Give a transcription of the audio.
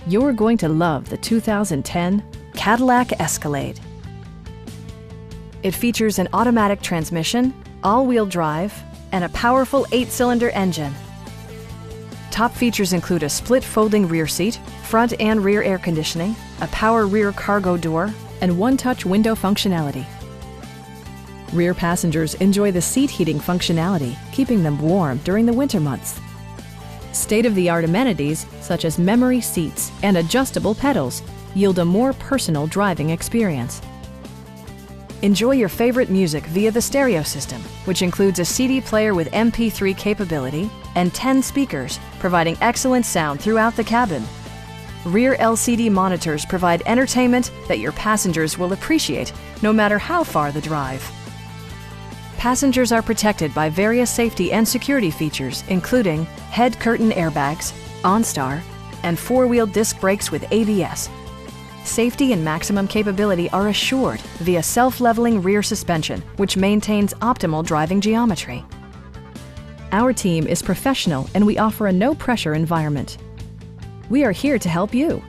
You're going to love the 2010 Cadillac Escalade. It features an automatic transmission, all-wheel drive, and a powerful 8-cylinder engine. Top features include a split folding rear seat, front and rear air conditioning, a power rear cargo door, and one-touch window functionality. Rear passengers enjoy the seat heating functionality, keeping them warm during the winter months. State-of-the-art amenities, such as memory seats and adjustable pedals, yield a more personal driving experience. Enjoy your favorite music via the stereo system, which includes a CD player with MP3 capability and 10 speakers, providing excellent sound throughout the cabin. Rear LCD monitors provide entertainment that your passengers will appreciate, no matter how far the drive. Passengers are protected by various safety and security features, including head curtain airbags, OnStar, and 4-wheel disc brakes with ABS. Safety and maximum capability are assured via self-leveling rear suspension, which maintains optimal driving geometry. Our team is professional and we offer a no-pressure environment. We are here to help you.